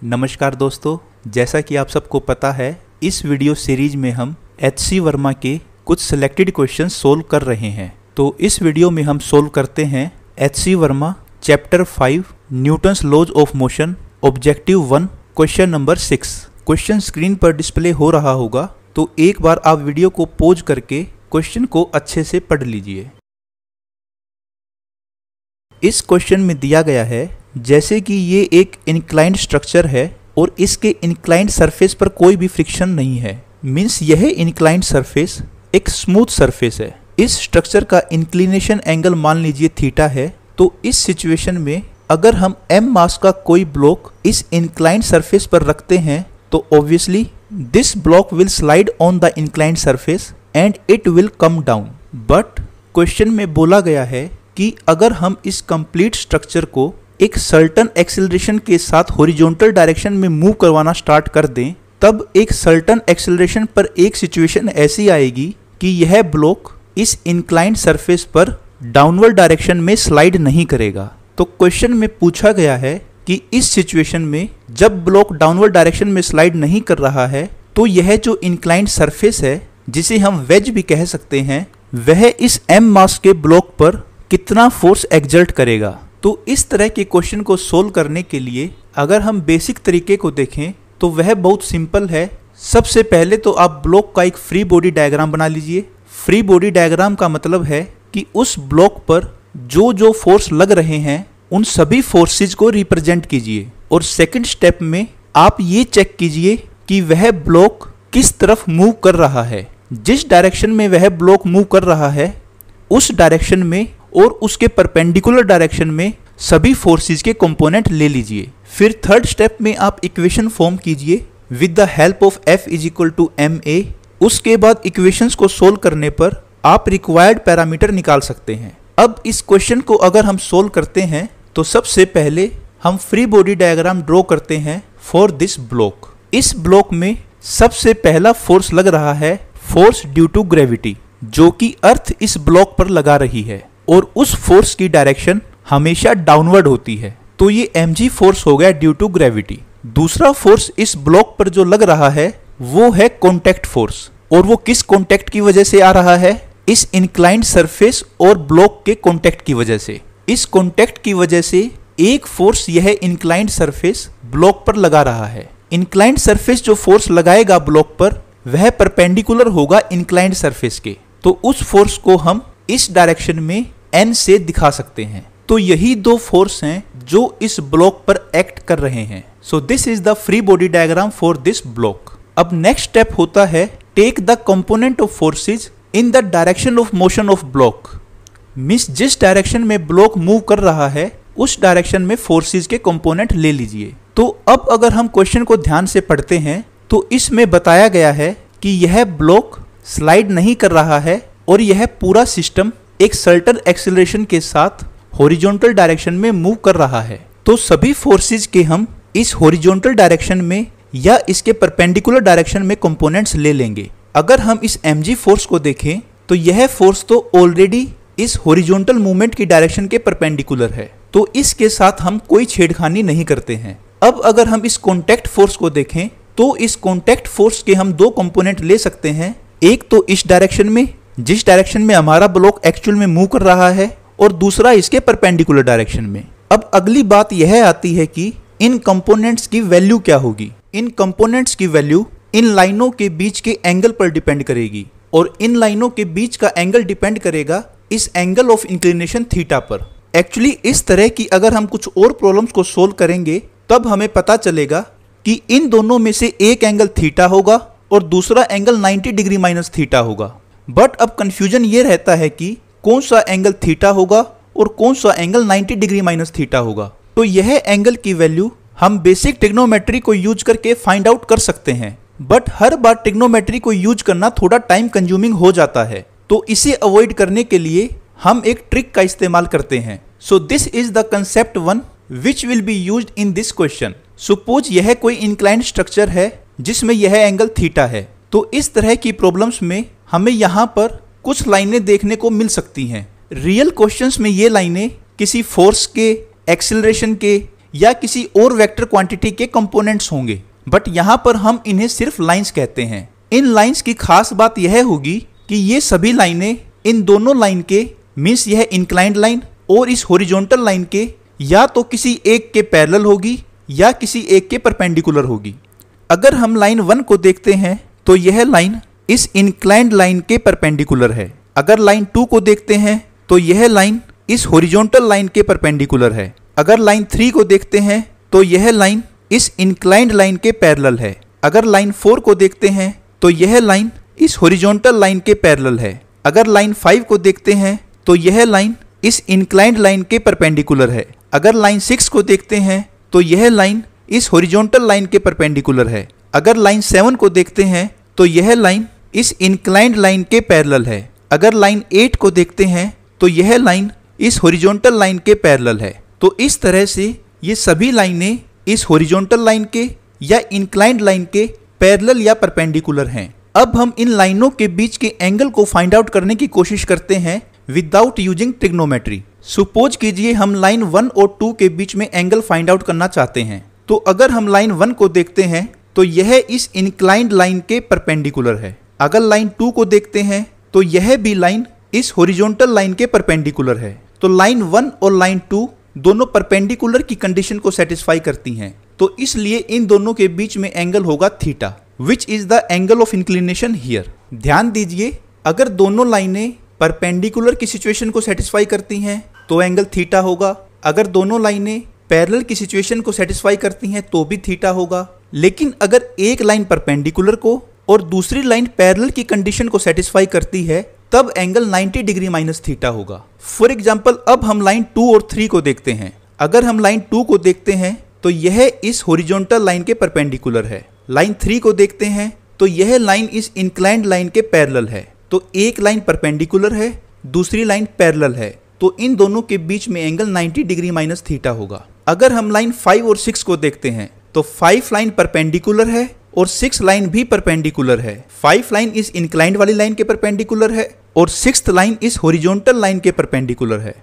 नमस्कार दोस्तों, जैसा कि आप सबको पता है इस वीडियो सीरीज में हम एच.सी. वर्मा के कुछ सिलेक्टेड क्वेश्चंस सोल्व कर रहे हैं। तो इस वीडियो में हम सोल्व करते हैं H C. Verma chapter 5 Newton's laws of motion objective 1 question number 6। Question screen पर डिस्प्ले हो रहा होगा, तो एक बार आप वीडियो को पॉज करके क्वेश्चन को अच्छे से पढ़ लीजिए। इस क्वेश्चन में दिया गया है जैसे कि ये एक इंक्लाइंड स्ट्रक्चर है और इसके इंक्लाइंड सरफेस पर कोई भी फ्रिक्शन नहीं है। मीन्स यह इंक्लाइंड सरफेस एक स्मूथ सरफेस है। इस स्ट्रक्चर का इंक्लिनेशन एंगल मान लीजिए थीटा है। तो इस सिचुएशन में अगर हम m मास का कोई ब्लॉक इस इंक्लाइंड सरफेस पर रखते हैं तो obviously this block will slide on the inclined surface and it will come down. But question में बोला गया है कि अगर हम इस कंप्लीट स्ट्रक्चर को एक सर्टन एक्सेलरेशन के साथ हॉरिजॉन्टल डायरेक्शन में मूव करवाना स्टार्ट कर दें, तब एक सर्टन एक्सेलरेशन पर एक सिचुएशन ऐसी आएगी कि यह ब्लॉक इस इंक्लाइंड सरफेस पर डाउनवर्ड डायरेक्शन में स्लाइड नहीं करेगा। तो क्वेश्चन में पूछा गया है कि इस सिचुएशन में जब ब्लॉक डाउनवर्ड डायरेक्शन में स्लाइड नहीं कर रहा है तो यह जो इंक्लाइंड सरफेस है, जिसे हम वेज भी कह सकते हैं, वह इस m मास के ब्लॉक पर कितना फोर्स एक्सर्ट करेगा। तो इस तरह के क्वेश्चन को सोल्व करने के लिए अगर हम बेसिक तरीके को देखें तो वह बहुत सिंपल है। सबसे पहले तो आप ब्लॉक का एक फ्री बॉडी डायग्राम बना लीजिए। फ्री बॉडी डायग्राम का मतलब है कि उस ब्लॉक पर जो जो फोर्स लग रहे हैं उन सभी फोर्सेज को रिप्रेजेंट कीजिए। और सेकंड स्टेप में आप ये चेक कीजिए कि वह ब्लॉक किस तरफ मूव कर रहा है। जिस डायरेक्शन में वह ब्लॉक मूव कर रहा है उस डायरेक्शन में और उसके परपेंडिकुलर डायरेक्शन में सभी फोर्सेस के कंपोनेंट ले लीजिए। फिर थर्ड स्टेप में आप इक्वेशन फॉर्म कीजिए with the help of F = ma। उसके बाद इक्वेशंस को सोल्व करने पर आप रिक्वायर्ड पैरामीटर निकाल सकते हैं। अब इस क्वेश्चन को अगर हम सोल्व करते हैं तो सबसे पहले हम फ्री बॉडी डायग्राम ड्रॉ करते हैं फॉर दिस ब्लॉक। इस ब्लॉक में सबसे पहला फोर्स लग रहा है फोर्स ड्यू टू ग्रेविटी, जो कि अर्थ इस ब्लॉक पर लगा रही है और उस फोर्स की डायरेक्शन हमेशा डाउनवर्ड होती है। तो ये mg फोर्स हो गया ड्यू टू ग्रेविटी। दूसरा फोर्स इस ब्लॉक पर जो लग रहा है वो है कॉन्टैक्ट फोर्स, और वो किस कॉन्टैक्ट की वजह से आ रहा है? इस इंक्लाइंड सरफेस और ब्लॉक के कॉन्टैक्ट की वजह से। इस कॉन्टैक्ट की वजह से एक फोर्स यह इंक्लाइंड सरफेस ब्लॉक पर लगा रहा है। इंक्लाइंड सरफेस जो फोर्स लगाएगा ब्लॉक पर वह परपेंडिकुलर होगा इंक्लाइंड सरफेस के। तो उस फोर्स को हम इस डायरेक्शन में n से दिखा सकते हैं। तो यही दो फोर्स हैं जो इस ब्लॉक पर एक्ट कर रहे हैं। So this is the free body diagram for this block. अब नेक्स्ट स्टेप होता है take the component of forces in the direction of motion of block. Means जिस डायरेक्शन में ब्लॉक मूव कर रहा है उस डायरेक्शन में फोर्सेज के कंपोनेंट ले लीजिए। तो अब अगर हम क्वेश्चन को ध्यान से पढ़ते हैं तो इसमें बताया गया है कि यह ब्लॉक स्लाइड नहीं कर रहा है और यह पूरा सिस्टम एक सर्टेन एक्सेलरेशन के साथ हॉरिजॉन्टल डायरेक्शन में मूव कर रहा है। तो सभी फोर्सेज के हम इस हॉरिजॉन्टल डायरेक्शन में या इसके परपेंडिकुलर डायरेक्शन में कंपोनेंट्स ले लेंगे। अगर हम इस mg फोर्स को देखें तो यह फोर्स तो ऑलरेडी इस हॉरिजॉन्टल मूवमेंट की डायरेक्शन के परपेंडिकुलर है, तो इसके साथ हम कोई छेड़खानी नहीं करते हैं। अब अगर हम इस कॉन्टैक्ट फोर्स को देखें तो इस कॉन्टैक्ट फोर्स के हम दो कंपोनेंट ले सकते हैं। एक तो इस डायरेक्शन में, जिस डायरेक्शन में हमारा ब्लॉक एक्चुअल में मूव कर रहा है, और दूसरा इसके परपेंडिकुलर डायरेक्शन में। अब अगली बात यह आती है कि इन कंपोनेंट्स की वैल्यू क्या होगी। इन कंपोनेंट्स की वैल्यू इन लाइनों के बीच के एंगल पर डिपेंड करेगी, और इन लाइनों के बीच का एंगल डिपेंड करेगा इस एंगल ऑफ इंक्लिनेशन थीटा पर। एक्चुअली इस तरह की अगर हम कुछ और प्रॉब्लम्स को सोल्व करेंगे तब हमें पता चलेगा कि इन दोनों में से एक एंगल थीटा होगा और दूसरा एंगल 90 डिग्री माइनस थीटा होगा। बट अब कंफ्यूजन ये रहता है कि कौन सा एंगल थीटा होगा और कौन सा एंगल 90 डिग्री माइनस थीटा होगा। तो यह एंगल की वैल्यू हम बेसिक ट्रिग्नोमेट्री को यूज करके फाइंड आउट कर सकते हैं, बट हर बार ट्रिग्नोमेट्री को यूज करना थोड़ा टाइम कंज्यूमिंग हो जाता है। तो इसे अवॉइड करने के लिए हम एक ट्रिक का इस्तेमाल करते हैं। So this is the concept 1 which will be used in this question. Suppose यह कोई इंक्लाइंड स्ट्रक्चर है जिसमें यह एंगल थीटा है। तो इस तरह की प्रॉब्लम्स में हमें यहाँ पर कुछ लाइनें देखने को मिल सकती हैं। रियल क्वेश्चंस में ये लाइनें किसी फोर्स के, एक्सेलरेशन के या किसी और वेक्टर क्वांटिटी के कंपोनेंट्स होंगे, बट यहाँ पर हम इन्हें सिर्फ लाइंस कहते हैं। इन लाइंस की खास बात यह होगी कि ये सभी लाइनें इन दोनों लाइन के मीन्स यह इंक्लाइंड लाइन और इस हॉरिजॉन्टल लाइन के या तो किसी एक के पैरेलल होगी या किसी एक के परपेंडिकुलर होगी। अगर हम लाइन 1 को देखते हैं तो यह लाइन इस इंक्लाइंड लाइन के परपेंडिकुलर है। अगर लाइन 2 को देखते हैं तो यह लाइन इस हॉरिजॉन्टल लाइन के परपेंडिकुलर है। अगर लाइन 3 को देखते हैं तो यह लाइन इस इंक्लाइंड लाइन के पैरेलल है। अगर लाइन 4 को देखते हैं तो यह लाइन इस हॉरिजॉन्टल लाइन के पैरेलल है। अगर लाइन 5 को देखते हैं तो यह लाइन इस इंक्लाइंड लाइन के परपेंडिकुलर है। अगर लाइन 6 को देखते हैं तो यह लाइन इस हॉरिजॉन्टल लाइन के परपेंडिकुलर है। अगर लाइन 7 को देखते हैं तो यह लाइन इस इंक्लाइंड लाइन के पैरेलल है। अगर लाइन 8 को देखते हैं तो यह लाइन इस हॉरिजॉन्टल लाइन के पैरेलल है। तो इस तरह से ये सभी लाइनें इस हॉरिजॉन्टल लाइन के या इंक्लाइंड लाइन के पैरेलल या परपेंडिकुलर हैं। अब हम इन लाइनों के बीच के एंगल को फाइंड आउट करने की कोशिश करते हैं विदाउट यूजिंग ट्रिग्नोमेट्री। सपोज कीजिए हम लाइन 1 और 2 के बीच में एंगल फाइंड आउट करना चाहते हैं। तो अगर हम लाइन 1 को देखते हैं तो यह इस इंक्लाइंड लाइन के परपेंडिकुलर है। अगर लाइन 2 को देखते हैं तो यह भी लाइन इस हॉरिजॉन्टल लाइन के परपेंडिकुलर है। तो लाइन 1 और लाइन 2 दोनों परपेंडिकुलर की कंडीशन को सेटिस्फाई करती हैं। तो इसलिए इन दोनों के बीच में एंगल होगा theta, which is the angle of inclination here. ध्यान दीजिए, अगर दोनों लाइनें परपेंडिकुलर की सिचुएशन को सेटिस्फाई करती हैं तो एंगल थीटा होगा। अगर दोनों लाइनें पैरेलल की सिचुएशन को सेटिस्फाई करती हैं तो भी थीटा होगा। लेकिन अगर एक लाइन परपेंडिकुलर को और दूसरी लाइन पैरेलल की कंडीशन को सेटिस्फाई करती है तब एंगल 90 डिग्री माइनस थीटा होगा। फॉर एग्जाम्पल, अब हम लाइन 2 और 3 को देखते हैं। अगर हम लाइन 2 को देखते हैं तो यह इस हॉरिजॉन्टल लाइन के परपेंडिकुलर है। लाइन 3 को देखते हैं तो यह लाइन इस इंक्लाइंड लाइन के पैरेलल है। तो एक लाइन परपेंडिकुलर है, दूसरी लाइन पैरेलल है, तो इन दोनों के बीच में एंगल 90 डिग्री माइनस थीटा होगा। अगर हम लाइन 5 और 6 को देखते हैं तो 5 लाइन परपेंडिकुलर है और 6 लाइन भी परपेंडिकुलर है। 5 लाइन इस इंक्लाइंड वाली लाइन के परपेंडिकुलर है और 6th लाइन इस हॉरिजॉन्टल लाइन के परपेंडिकुलर है।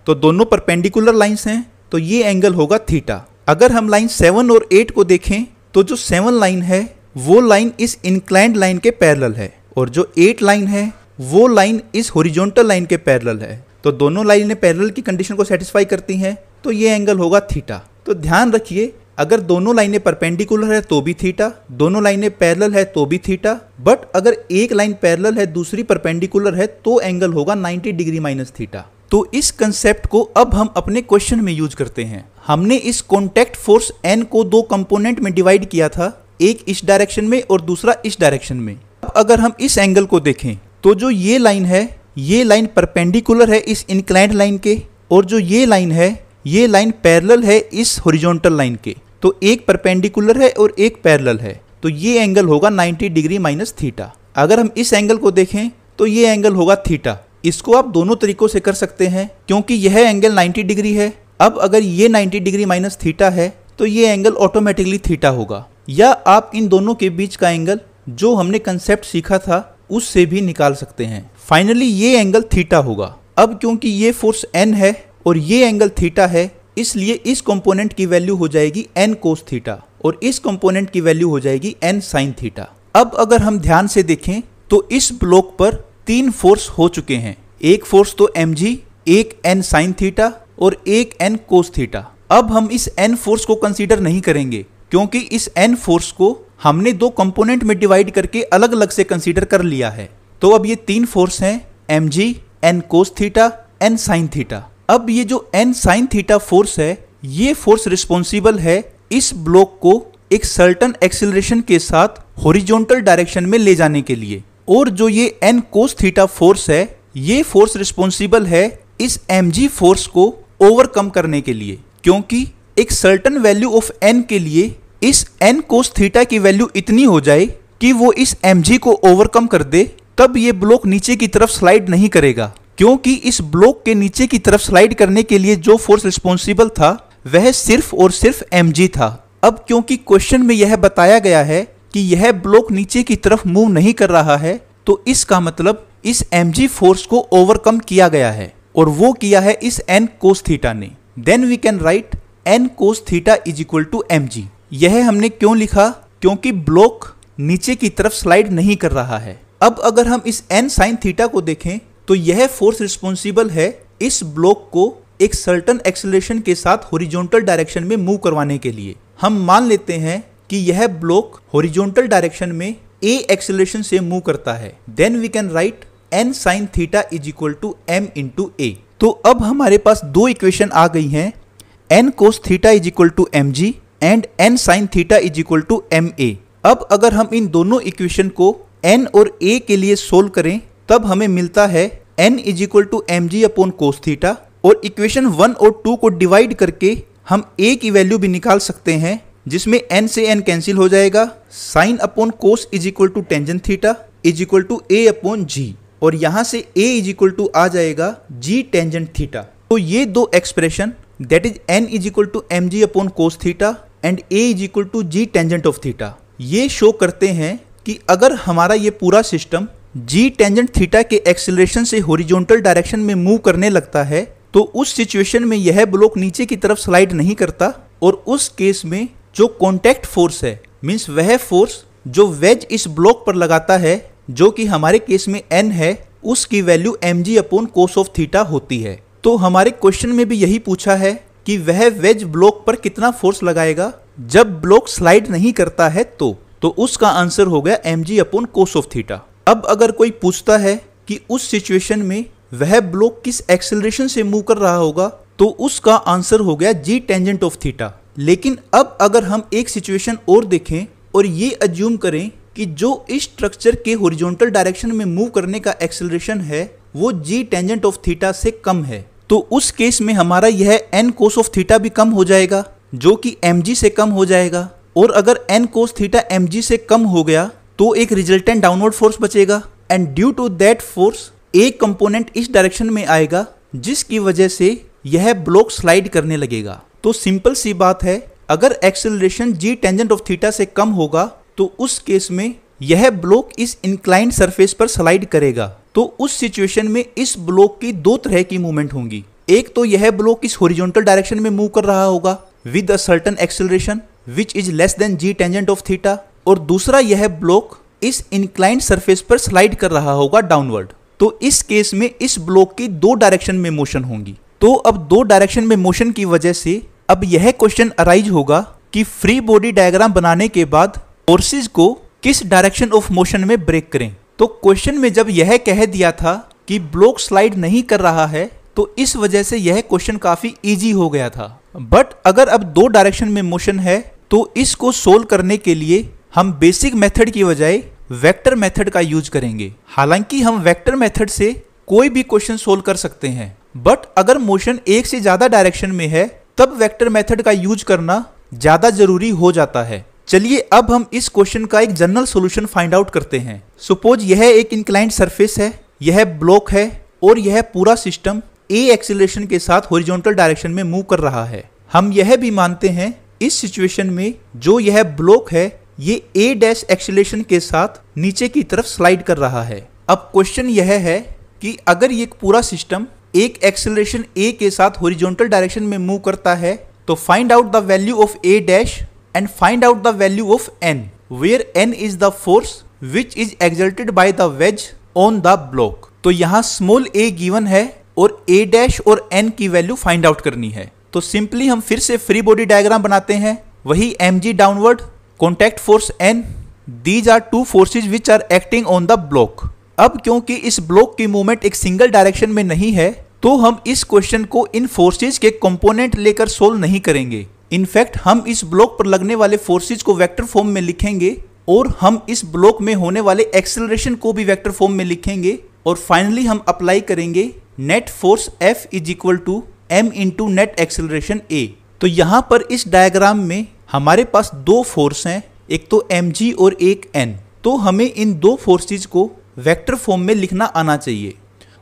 तो दोनों परपेंडिकुलर लाइंस हैं, तो ये एंगल होगा थीटा। अगर हम लाइन 7 और 8 को देखें तो जो 7 लाइन है वो लाइन इस इंक्लाइंड लाइन के पैरेलल है और जो 8 लाइन है वो लाइन इस हॉरिजॉन्टल लाइन के पैरेलल है। तो दोनों लाइनें पैरेलल की कंडीशन को सेटिस्फाई करती हैं, तो ये एंगल होगा थीटा। तो ध्यान रखिए, अगर दोनों लाइनें परपेंडिकुलर है तो भी थीटा, दोनों लाइनें पैरेलल है तो भी थीटा, बट अगर एक लाइन पैरेलल है दूसरी परपेंडिकुलर है तो एंगल होगा 90 डिग्री माइनस थीटा। तो इस कंसेप्ट को अब हम अपने क्वेश्चन में यूज करते हैं। हमने इस कॉन्टैक्ट फोर्स N को 2 कंपोनेंट में डिवाइड किया था, एक इस डायरेक्शन में और दूसरा इस डायरेक्शन में। अब अगर हम इस एंगल को देखें तो जो ये लाइन है ये लाइन परपेंडिकुलर है इस इंक्लाइंड लाइन के और जो ये लाइन है ये लाइन पैरेलल है इस हॉरिजॉन्टल लाइन के। तो एक परपेंडिकुलर है और एक पैरेलल है, तो ये एंगल होगा 90 डिग्री माइनस थीटा। अगर हम इस एंगल को देखें तो ये एंगल होगा थीटा। इसको आप दोनों तरीकों से कर सकते हैं क्योंकि यह एंगल 90 डिग्री है। अब अगर ये 90 डिग्री माइनस थीटा है तो ये एंगल ऑटोमेटिकली थीटा होगा, या आप इन दोनों के बीच का एंगल जो हमने कंसेप्ट सीखा था उससे भी निकाल सकते हैं। फाइनली ये एंगल थीटा होगा। अब क्योंकि ये फोर्स N है और ये एंगल थीटा है, इसलिए इस कंपोनेंट की वैल्यू हो जाएगी N कोस थीटा और इस कंपोनेंट की वैल्यू हो जाएगी N साइन थीटा। अब अगर हम ध्यान से देखें तो इस ब्लॉक पर 3 फोर्स हो चुके हैं। एक फोर्स तो mg, एक N साइन थीटा और एक N कोस थीटा। अब हम इस N फोर्स को कंसीडर नहीं करेंगे क्योंकि इस N फोर्स को हमने 2 कंपोनेंट में डिवाइड करके अलग अलग से कंसीडर कर लिया है। तो अब ये 3 फोर्स हैं mg, N cos theta, N sine theta. अब ये जो N साइन थीटा फोर्स है ये फोर्स रिस्पॉन्सिबल है इस ब्लॉक को एक सर्टेन एक्सीलरेशन के साथ हॉरिजॉन्टल डायरेक्शन में ले जाने के लिए, और जो ये N कोस थीटा फोर्स है ये फोर्स रिस्पॉन्सिबल है इस mg फोर्स को ओवरकम करने के लिए, क्योंकि एक सर्टेन वैल्यू ऑफ N के लिए इस N कोस थीटा की वैल्यू इतनी हो जाए कि वो इस mg को ओवरकम कर दे, तब ये ब्लॉक नीचे की तरफ स्लाइड नहीं करेगा। क्योंकि इस ब्लॉक के नीचे की तरफ स्लाइड करने के लिए जो फोर्स रिस्पॉन्सिबल था वह सिर्फ और सिर्फ mg था। अब क्योंकि क्वेश्चन में यह बताया गया है कि यह ब्लॉक नीचे की तरफ मूव नहीं कर रहा है, तो इसका मतलब इस mg फोर्स को ओवरकम किया गया है और वो किया है इस N कोस थीटा ने। Then we can write n cos theta is equal to mg। यह हमने क्यों लिखा? क्योंकि ब्लॉक नीचे की तरफ स्लाइड नहीं कर रहा है। अब अगर हम इस n sin थीटा को देखें तो यह फोर्स रिस्पॉन्सिबल है इस ब्लॉक को एक सर्टेन एक्सेलरेशन के साथ हॉरिजॉन्टल डायरेक्शन में मूव करवाने के लिए। हम मान लेते हैं कि यह ब्लॉक हॉरिजॉन्टल डायरेक्शन में a एक्सेलरेशन से मूव करता है। Then we can write n sin theta is equal to m into a। तो अब हमारे पास दो इक्वेशन आ गई हैं, n cos theta is equal to mg and n sin theta is equal to ma। अब अगर हम इन दोनों इक्वेशन को n और a के लिए सोल्व करें तब हमें मिलता है n is equal to mg upon cos theta, और इक्वेशन 1 और 2 को डिवाइड करके हम a की वैल्यू भी निकाल सकते हैं, जिसमें n से n कैंसिल हो जाएगा। Sine upon cos is equal to tangent theta is equal to a upon g, और यहाँ से a इज इक्वल टू आ जाएगा g टेंजेंट थीटा। तो ये दो expression that is n is equal to mg upon cos theta and a is equal to g tangent of theta, ये show करते हैं कि अगर हमारा ये पूरा सिस्टम g टेंजेंट थीटा के एक्सेलरेशन से हॉरिजॉन्टल डायरेक्शन में मूव करने लगता है तो उस सिचुएशन में यह ब्लॉक नीचे की तरफ स्लाइड नहीं करता, और उस केस में जो कॉन्टैक्ट फोर्स है मींस वह फोर्स जो वेज इस ब्लॉक पर लगाता है, जो कि हमारे केस में n है, उसकी value mg upon cos of theta होती है। तो हमारे क्वेश्चन में भी यही पूछा है कि वह वेज ब्लॉक पर कितना फोर्स लगाएगा जब ब्लॉक स्लाइड नहीं करता है, तो उसका आंसर हो गया mg upon cos of theta. अब अगर कोई पूछता है कि उस सिचुएशन में वह ब्लॉक किस एक्सेलरेशन से मूव कर रहा होगा, तो उसका आंसर हो गया g टेंजेंट ऑफ थीटा। लेकिन अब अगर हम एक सिचुएशन और देखें और ये अज्यूम करें कि जो इस स्ट्रक्चर के हॉरिजॉन्टल डायरेक्शन में मूव करने का एक्सेलरेशन है वो g टेंजेंट ऑफ थीटा से कम है, तो उस केस में हमारा यह n cos ऑफ थीटा भी कम हो जाएगा, जो कि mg से कम हो जाएगा। और अगर n cos थीटा mg से कम हो गया तो एक रिजल्टेंट डाउनवर्ड फोर्स बचेगा, and due to that force एक कंपोनेंट इस डायरेक्शन में आएगा जिसकी वजह से यह ब्लॉक स्लाइड करने लगेगा। तो सिंपल सी बात है, अगर acceleration g tangent of theta से कम होगा तो उस केस में यह ब्लॉक इस इंक्लाइंड सरफेस पर स्लाइड करेगा। तो उस सिचुएशन में इस ब्लॉक की दो तरह की मूवमेंट होंगी। एक तो यह ब्लॉक इस हॉरिजॉन्टल डायरेक्शन में मूव कर रहा होगा with a certain acceleration which is less than g tangent of theta, और दूसरा यह ब्लॉक इस इंक्लाइंड सरफेस पर स्लाइड कर रहा होगा डाउनवर्ड। तो इस केस में इस ब्लॉक की दो डायरेक्शन में मोशन होंगी। तो अब दो डायरेक्शन में मोशन की वजह से अब यह क्वेश्चन अराइज होगा कि फ्री बॉडी डायग्राम बनाने के बाद फोर्सेज को किस डायरेक्शन ऑफ मोशन में ब्रेक करें। तो क्वेश्चन में जब यह कह दिया था कि ब्लॉक स्लाइड नहीं कर रहा है तो इस वजह से यह क्वेश्चन काफी इजी हो गया था। बट अगर अब दो डायरेक्शन में मोशन है तो इसको सोल्व करने के लिए हम बेसिक मेथड की बजाय वेक्टर मेथड का यूज करेंगे। हालांकि हम वेक्टर मेथड से कोई भी क्वेश्चन सोल्व कर सकते हैं, बट अगर मोशन एक से ज्यादा डायरेक्शन में है तब वेक्टर मेथड का यूज करना ज्यादा जरूरी हो जाता है। चलिए अब हम इस क्वेश्चन का एक जनरल सॉल्यूशन फाइंड आउट करते हैं। सपोज यह एक इंक्लाइंड सरफेस है, यह ब्लॉक है और यह पूरा सिस्टम a एक्सेलरेशन के साथ हॉरिजॉन्टल डायरेक्शन में मूव कर रहा है। हम यह भी मानते हैं इस सिचुएशन में जो यह ब्लॉक है ये a डैश एक्सेलरेशन के साथ नीचे की तरफ स्लाइड कर रहा है। अब क्वेश्चन यह है कि अगर ये पूरा सिस्टम एक एक्सेलरेशन a के साथ हॉरिजॉन्टल डायरेक्शन में मूव करता है तो find out the value of a dash and find out the value of n, where n is the force which is exerted by the wedge on the block. तो यहाँ small a given है और a dash और n की value find out करनी है। तो simply हम फिर से फ्री बॉडी डायग्राम बनाते हैं, वही mg downward, contact force n, these are two forces which are acting on the block. अब क्योंकि इस ब्लॉक की मूवमेंट एक सिंगल डायरेक्शन में नहीं है तो हम इस क्वेश्चन को इन फोर्सेज के कंपोनेंट लेकर सोल्व नहीं करेंगे। इनफैक्ट हम इस ब्लॉक पर लगने वाले फोर्सेज को वेक्टर फॉर्म में लिखेंगे और हम इस ब्लॉक में होने वाले एक्सेलरेशन को भी वेक्टर फॉर्म में लिखेंगे, और फाइनली हम अप्लाई करेंगे net force F is equal to m into net acceleration a। तो यहाँ पर इस डायग्राम में हमारे पास दो फोर्स हैं, एक तो mg और एक n। तो हमें इन दो फोर्सेज को वेक्टर फॉर्म में लिखना आना चाहिए,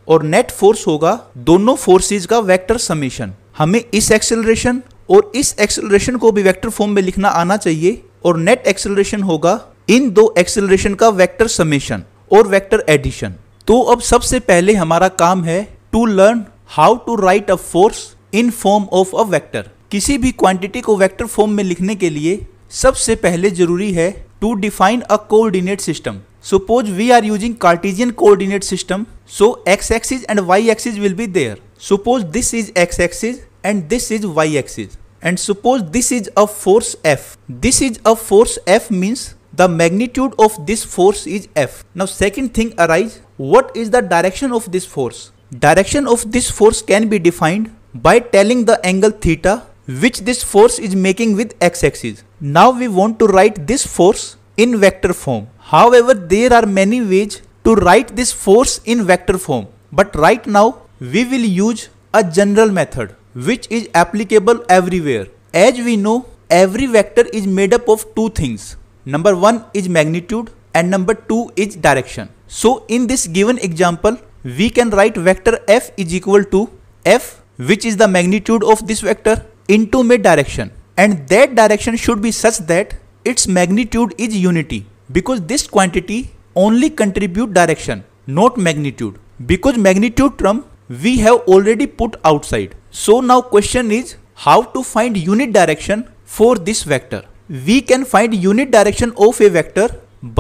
और नेट फोर्स होगा दोनों फोर्सेज का वेक्टर समेशन। हमें इस एक्सेलरेशन और इस एक्सेलरेशन को भी वेक्टर फॉर्म में लिखना आना चाहिए, और नेट एक्सेलरेशन होगा इन दो एक्सेलरेशन का वेक्टर समेशन और वेक्टर एडिशन। तो अब सबसे पहले हमारा काम है to learn how to write a force in form of a vector, किसी भी क्वांटिटी को वेक्टर फॉर्म में लिखने के लिए सबसे पहले जरूरी है to define a coordinate system. Suppose we are using Cartesian coordinate system, so x-axis and y-axis will be there. Suppose this is x-axis and this is y-axis, and suppose this is a force F. This is a force F means the magnitude of this force is F. Now second thing arise, what is the direction of this force? Direction of this force can be defined by telling the angle theta which this force is making with x-axis. Now we want to write this force in vector form. However, there are many ways to write this force in vector form, but right now we will use a general method which is applicable everywhere. As we know, every vector is made up of two things. Number one is magnitude and number two is direction. So in this given example, we can write vector f is equal to f, which is the magnitude of this vector, into my direction, and that direction should be such that its magnitude is unity, because this quantity only contribute direction, not magnitude, because magnitude term we have already put outside. So now question is how to find unit direction for this vector. We can find unit direction of a vector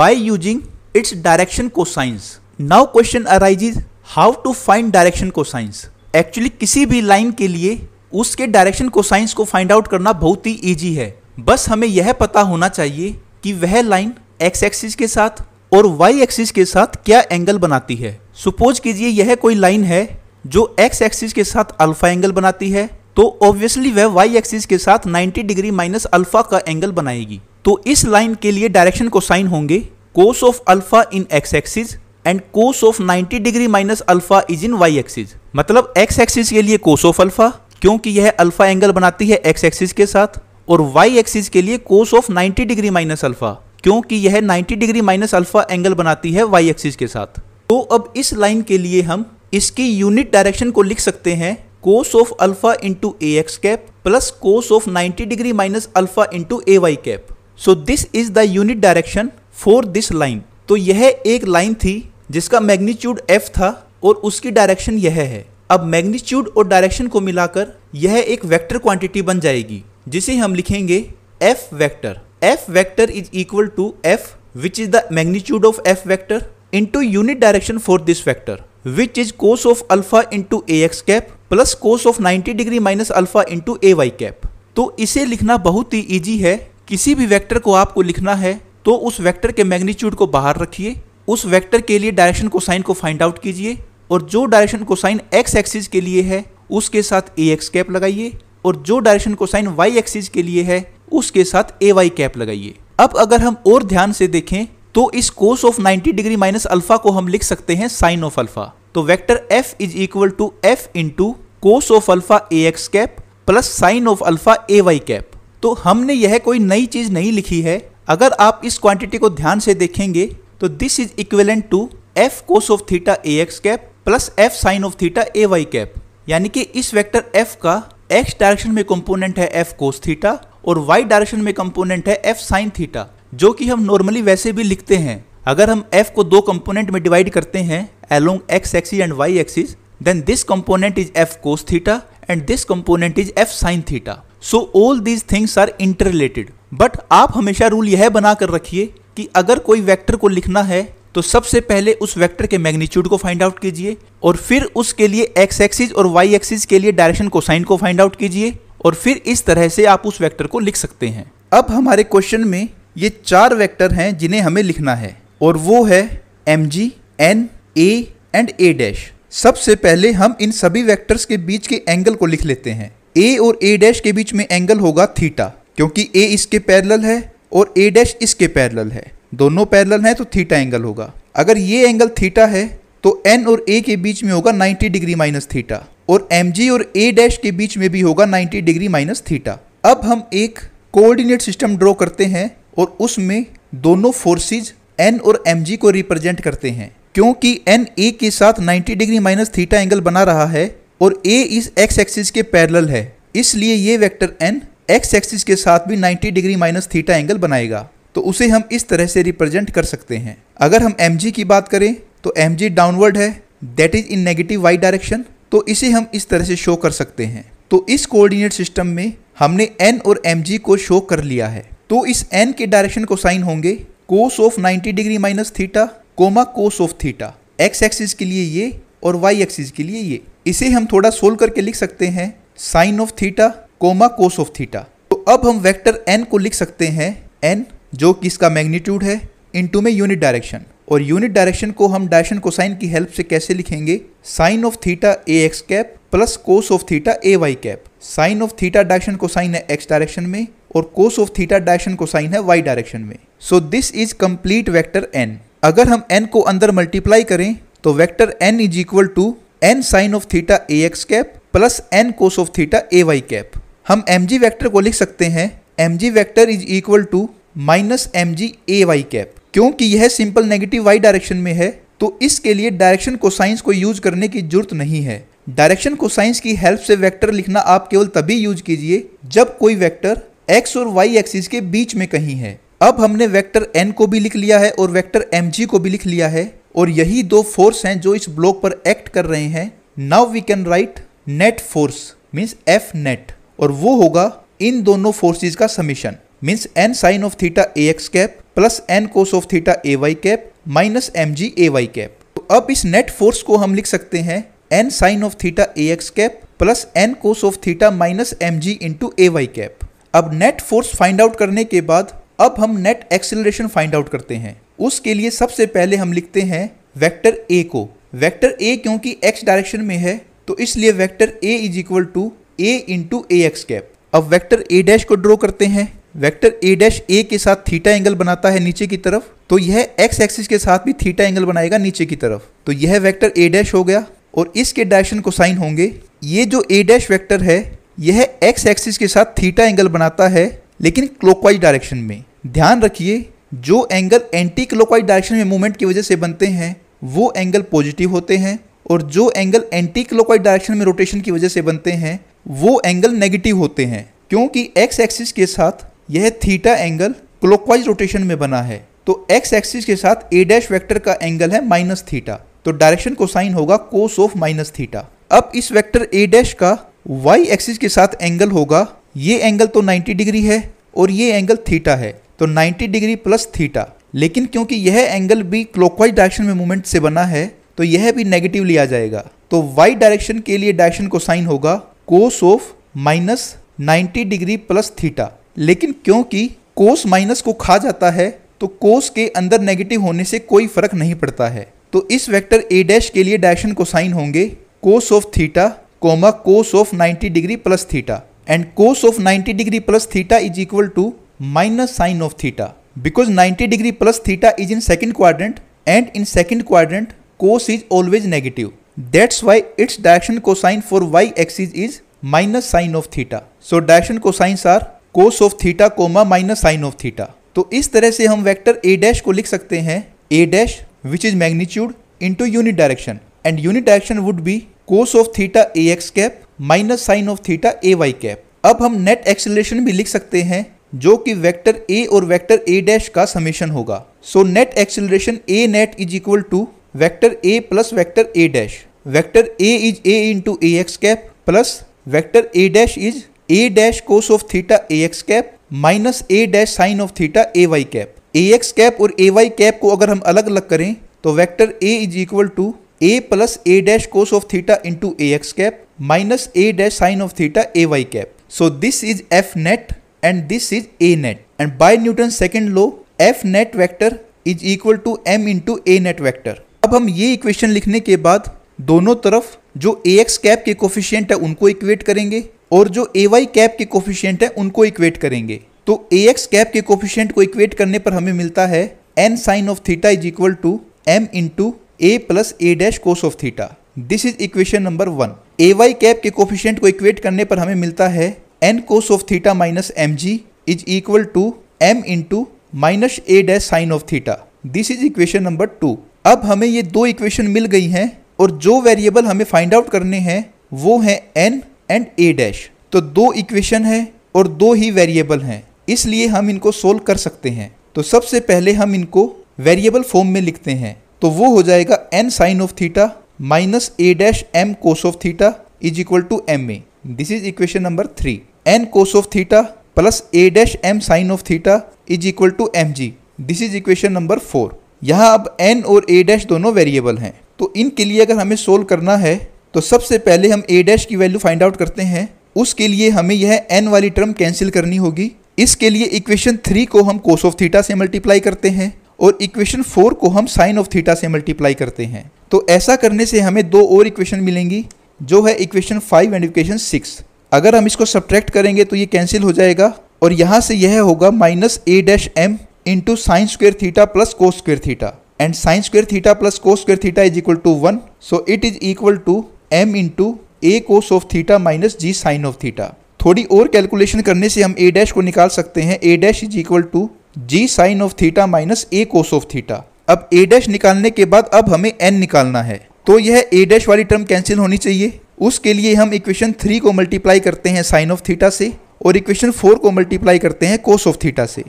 by using its direction cosines. Now question arises how to find direction cosines. Actually किसी भी line के लिए उसके direction cosines को find out करना बहुत ही easy है. बस हमें यह पता होना चाहिए कि वह लाइन एक्स एक्सिस के साथ और वाई एक्सिस के साथ क्या एंगल बनाती है. सपोज कीजिए यह कोई लाइन है जो एक्स एक्सिस के साथ अल्फा एंगल बनाती है, तो ऑब्वियसली वह वाई एक्सिस के साथ 90 डिग्री माइनस अल्फा का एंगल बनाएगी. तो इस लाइन के लिए डायरेक्शन कोसाइन होंगे cos of alpha in X axis and cos of 90 degree minus alpha is in Y axis. मतलब एक्स एक्सिस के लिए कोस ऑफ अल्फा, क्योंकि यह अल्फा एंगल बनाती है एक्स एक्सिस के साथ, और वाई एक्सिस के लिए कोस ऑफ 90 डिग्री माइनस अल्फा, क्योंकि यह 90 डिग्री माइनस अल्फा एंगल बनाती है वाई एक्सिस के साथ. तो अब इस लाइन के लिए हम इसकी यूनिट डायरेक्शन को लिख सकते हैं cos of alpha into a x cap plus cos of 90 degree minus alpha into a Y cap. So this is the unit direction for this line. तो यह एक लाइन थी जिसका मैग्नीट्यूड f था और उसकी डायरेक्शन यह है. अब मैग्नीट्यूड और डायरेक्शन को मिलाकर यह एक वेक्टर क्वांटिटी बन जाएगी जिसे हम लिखेंगे f vector. f vector is equal to f which is the magnitude of f vector into unit direction for this vector which is cos of alpha into a x cap plus cos of 90 degree minus alpha into a Y cap. तो इसे लिखना बहुत ही easy है. किसी भी vector को आपको लिखना है तो उस वेक्टर के मैग्नीट्यूड को बाहर रखिए, उस वेक्टर के लिए डायरेक्शन कोसाइन को फाइंड आउट कीजिए, और जो डायरेक्शन कोसाइन एक्स एक्सिस के लिए है उसके साथ ए एक्स कैप लगाइए, और जो डायरेक्शन कोसाइन वाई एक्सिस के लिए है उसके साथ ए वाई कैप लगाइए. अब अगर हम और ध्यान से देखें तो इस cos of 90 degree minus alpha को हम लिख सकते हैं साइन ऑफ अल्फा. तो vector f is equal to f into cos of alpha a x cap plus sine of alpha a Y cap. तो हमने यह कोई नई चीज नहीं लिखी है. अगर आप इस क्वांटिटी को ध्यान से देखेंगे तो this is equivalent to f cos of theta a x cap plus f sine of theta a Y cap. यानी कि इस वेक्टर f का x डायरेक्शन में कंपोनेंट है f कोस थीटा और y डायरेक्शन में कंपोनेंट है f साइन थीटा, जो कि हम नॉर्मली वैसे भी लिखते हैं. अगर हम f को दो कंपोनेंट में डिवाइड करते हैं along x axis and y axis, then this component is f cos theta and this component is f sine theta. So all these things are interrelated. But आप हमेशा रूल यह बना कर रखिए कि अगर कोई वेक्टर को लिखना है तो सबसे पहले उस वेक्टर के मैग्नीट्यूड को फाइंड आउट कीजिए, और फिर उसके लिए x एक्सिस और y एक्सिस के लिए डायरेक्शन कोसाइन को फाइंड आउट कीजिए, और फिर इस तरह से आप उस वेक्टर को लिख सकते हैं. अब हमारे क्वेश्चन में ये चार वेक्टर हैं जिन्हें हमें लिखना है, और वो है mg, n, a and a dash. सबसे पहले हम इन सभी वेक्टर्स के बीच के एंगल को लिख लेते हैं. a और a डैश के बीच में एंगल होगा थीटा, क्योंकि a इसके पैरेलल है और a डैश इसके पैरेलल है. दोनों पैरेलल हैं तो थीटा एंगल होगा. अगर ये एंगल थीटा है तो n और a के बीच में होगा 90 डिग्री माइनस थीटा, और mg और a डैश के बीच में भी होगा 90 डिग्री माइनस थीटा. अब हम एक कोऑर्डिनेट सिस्टम ड्रॉ करते हैं और उसमें दोनों फोर्सेज n और mg को रिप्रेजेंट करते हैं. क्योंकि n a के साथ 90 डिग्री माइनस थीटा एंगल बना रहा है और a इस x एक्सिस के पैरेलल है, इसलिए ये वेक्टर n x एक्सिस के साथ भी 90 डिग्री माइनस थीटा एंगल बनाएगा. तो उसे हम इस तरह से रिप्रेजेंट कर सकते हैं. अगर हम mg की बात करें तो mg डाउनवर्ड है, that is in negative y direction, तो इसे हम इस तरह से शो कर सकते हैं. तो इस कोऑर्डिनेट सिस्टम में हमने n और mg को शो कर लिया है। तो इस n के डायरेक्शन को साइन होंगे cos of 90 degree minus theta comma cos of theta, x axis के लिए ये और y एक्सिस के लिए ये। इसे हम थोड़ा सोल्व करके लिख सकते हैं sine of theta comma cos of theta. तो अब हम वेक्टर n को लिख सकते हैं n जो कि इसका मैग्नीट्यूड है इनटू में यूनिट डायरेक्शन, और यूनिट डायरेक्शन को हम डायरेक्शन कोसाइन की हेल्प से कैसे लिखेंगे, sine of theta a x cap plus cos of theta a Y cap. Sine of theta direction cosine है एक्स डायरेक्शन में और cos of theta direction cosine है वाई डायरेक्शन में। So this is complete vector n। अगर हम n को अंदर multiply करें तो vector n is equal to n sine of theta a x cap plus n cos of theta a Y cap. हम mg vector को लिख सकते हैं mg vector is equal to minus mg a Y cap. क्योंकि यह simple negative y direction में है तो इसके लिए डायरेक्शन कोसाइंस को यूज करने की जरूरत नहीं है। डायरेक्शन कोसाइंस की हेल्प से वेक्टर लिखना आप केवल तभी यूज कीजिए जब कोई वेक्टर x और y एक्सिस के बीच में कहीं है। अब हमने वेक्टर n को भी लिख लिया है और वेक्टर mg को भी लिख लिया है, और यही दो फोर्स हैं जो इस ब्लॉक पर एक्ट कर रहे हैं। Now we can write net force means F net, और वो होगा इन दोनों फोर्सेस का summation means n sine of theta a x cap plus n cos of theta a Y cap minus mg a Y cap. तो अब इस net force को हम लिख सकते हैं n sine of theta a x cap plus n cos of theta minus mg into a Y cap. अब net force find out करने के बाद अब हम नेट एक्सेलरेशन फाइंड आउट करते हैं। उसके लिए सबसे पहले हम लिखते हैं वेक्टर a को। वेक्टर a क्योंकि x डायरेक्शन में है तो इसलिए vector a is equal to a into a x cap. अब वेक्टर a डैश को ड्रॉ करते हैं। वेक्टर a डैश a के साथ थीटा एंगल बनाता है नीचे की तरफ, तो यह x एक्सिस के साथ भी थीटा एंगल बनाएगा नीचे की तरफ। तो यह वेक्टर a डैश हो गया और इसके डायरेक्शन कोसाइन होंगे। ये जो a डैश वेक्टर है यह x एक्सिस के साथ थीटा एंगल बनाता है लेकिन क्लॉकवाइज डायरेक्शन में। ध्यान रखिए जो एंगल एंटी क्लॉकवाइज डायरेक्शन में मूवमेंट की वजह से बनते हैं वो एंगल पॉजिटिव होते हैं, और जो एंगल एंटी क्लॉकवाइज डायरेक्शन में रोटेशन की वजह से बनते हैं वो एंगल नेगेटिव होते हैं। क्योंकि x एक्सिस के साथ यह थीटा एंगल क्लॉकवाइज रोटेशन में बना है तो x एक्सिस के साथ a डैश वेक्टर का एंगल है माइनस थीटा, तो डायरेक्शन कोसाइन होगा कोस ऑफ माइनस थीटा। अब इस वेक्टर a डैश का y एक्सिस के साथ एंगल होगा, ये एंगल तो 90 डिग्री है और ये एंगल थीटा है, तो 90 डिग्री प्लस थीटा। लेकिन क्योंकि यह एंगल भी क्लॉकवाइज डायरेक्शन में मूवमेंट से बना है तो यह भी नेगेटिव लिया जाएगा। तो y डायरेक्शन के लिए डायरेक्शन कोसाइन होगा cos of minus 90 degree plus theta. लेकिन क्योंकि कोस माइनस को खा जाता है तो कोस के अंदर नेगेटिव होने से कोई फर्क नहीं पड़ता है। तो इस वेक्टर a डैश के लिए डायरेक्शन कोसाइन होंगे cos of theta comma cos of 90 degree plus theta, and cos of 90 degree plus theta is equal to minus sine of theta, because 90 degree plus theta is in second quadrant and in second quadrant cos is always negative. That's why its direction cosine for y axis is minus sine of theta. So direction cosines are cos of theta comma minus sine of theta. तो इस तरह से हम vector a dash को लिख सकते हैं a dash which is magnitude into unit direction, and unit direction would be cos of theta a x cap minus sine of theta a Y cap. अब हम नेट एक्सेलरेशन भी लिख सकते हैं जो कि वेक्टर a और वेक्टर a डैश का समेशन होगा। So net acceleration a net is equal to vector a plus vector a dash. Vector a is a into a x cap plus vector a dash is a dash cos of theta a x cap minus a dash sine of theta a Y cap. A x cap और a Y cap को अगर हम अलग अलग करें तो vector a is equal to a plus a dash cos of theta into a x cap minus a dash sine of theta a Y cap. So this is F net and this is A net, and by Newton's second law F net vector is equal to m into A net vector। अब हम ये equation लिखने के बाद दोनों तरफ जो ax cap के कोफिशिएंट है उनको इक्वेट करेंगे और जो ay कैप के कोफिशिएंट है उनको इक्वेट करेंगे। तो ax कैप के कोफिशिएंट को इक्वेट करने पर हमें मिलता है n sine of theta is equal to m into a plus a dash cos of theta. This is equation number 1। ay cap के कोफिशिएंट को इक्वेट करने पर हमें मिलता है n cos of theta minus mg is equal to m into minus a dash sine of theta. This is equation number 2। अब हमें ये दो इक्वेशन मिल गई हैं और जो वेरिएबल हमें फाइंड आउट करने हैं वो है n एंड a डैश। तो दो इक्वेशन है और दो ही वेरिएबल हैं, इसलिए हम इनको सोल्व कर सकते हैं। तो सबसे पहले हम इनको वेरिएबल फॉर्म में लिखते हैं, तो वो हो जाएगा n sine of theta minus a dash m cos of theta is equal to ma। This is equation number 3। n cos of theta plus a dash m sin of theta is equal to mg। This is equation number 4। यहाँ अब n और a dash दोनों variable हैं, तो इनके लिए अगर हमें सोल्व करना है तो सबसे पहले हम a dash की वैल्यू फाइंड आउट करते हैं। उसके लिए हमें यह n वाली टर्म कैंसिल करनी होगी। इसके लिए इक्वेशन 3 को हम cos of theta से मल्टीप्लाई करते हैं और इक्वेशन 4 को हम sin of theta से मल्टीप्लाई करते हैं। तो ऐसा करने से हमें दो और इक्वेशन मिलेंगी, जो है इक्वेशन 5 एंड इक्वेशन 6। अगर हम इसको सब्ट्रैक्ट करेंगे तो ये कैंसिल हो जाएगा और यहाँ से यह होगा minus a dash m into sine square theta plus cos square theta, and sine square theta plus cos square theta is equal to 1, so it is equal to m into a cos of theta minus g sine of theta. थोड़ी और calculation करने से हम a dash को निकाल सकते हैं। a dash is equal to g sine of theta minus a cos of theta. अब a डैश निकालने के बाद अब हमें n निकालना है, तो यह a डैश वाली टर्म कैंसिल होनी चाहिए। उसके लिए हम इक्वेशन 3 को मल्टीप्लाई करते हैं साइन ऑफ थीटा से और इक्वेशन 4 को मल्टीप्लाई करते हैं कोस ऑफ थीटा से,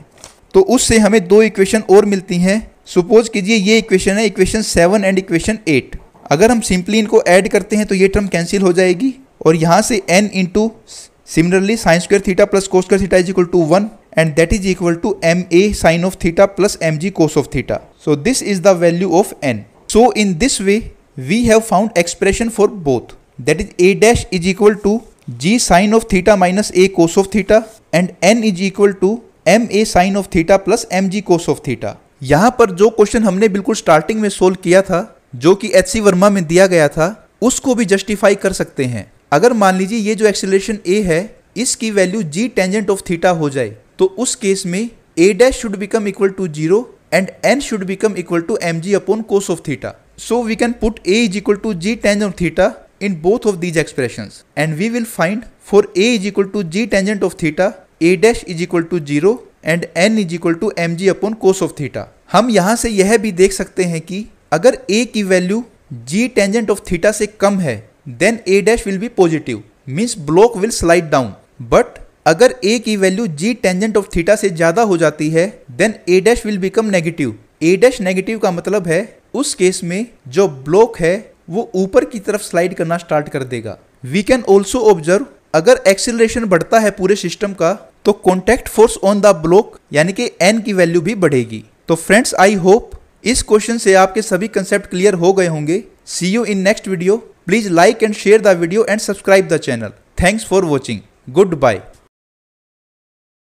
तो उससे हमें दो इक्वेशन और मिलती हैं। सपोज कीजिए ये इक्वेशन है इक्वेशन 7 एंड इक्वेशन 8। अगर हम सिंपली इनको ऐड करते हैं तो ये टर्म कैंसिल हो जाएगी और यहाँ से n into similarly sine square theta plus cos square theta is equal to 1 and that is equal to ma sine of theta plus mg cos of theta. So this is the value of n। So in this way we have found expression for both, that is a dash is equal to g sine of theta minus a cos of theta and n is equal to ma sine of theta plus mg cos of theta. यहाँ पर जो question हमने बिल्कुल starting में solve किया था, जो कि HC वर्मा में दिया गया था, उसको भी जस्टिफाई कर सकते हैं। अगर मान लीजिए ये जो एक्सेलरेशन a है इसकी value g tangent of theta हो जाए, तो उस केस में a dash should become equal to 0 and n should become equal to mg upon cos of theta. So we can put a is equal to g tangent of theta in both of these expressions and we will find for a is equal to g tangent of theta a dash is equal to 0 and n is equal to mg upon cos of theta। हम यहाँ से यह भी देख सकते हैं कि अगर a की value g tangent of theta से कम है then a dash will be positive, means block will slide down, but अगर a की value g tangent of theta से ज्यादा हो जाती है then a dash will become negative। a dash negative का मतलब है उस केस में जो ब्लॉक है वो ऊपर की तरफ स्लाइड करना स्टार्ट कर देगा। वी कैन ऑल्सो ऑब्जर्व अगर एक्सीलरेशन बढ़ता है पूरे सिस्टम का तो contact force on the block यानी कि n की वैल्यू भी बढ़ेगी। तो फ्रेंड्स आई होप इस क्वेश्चन से आपके सभी कंसेप्ट क्लियर हो गए होंगे। See you in next video. Please like and share the video and subscribe the channel. Thanks for watching. Good bye.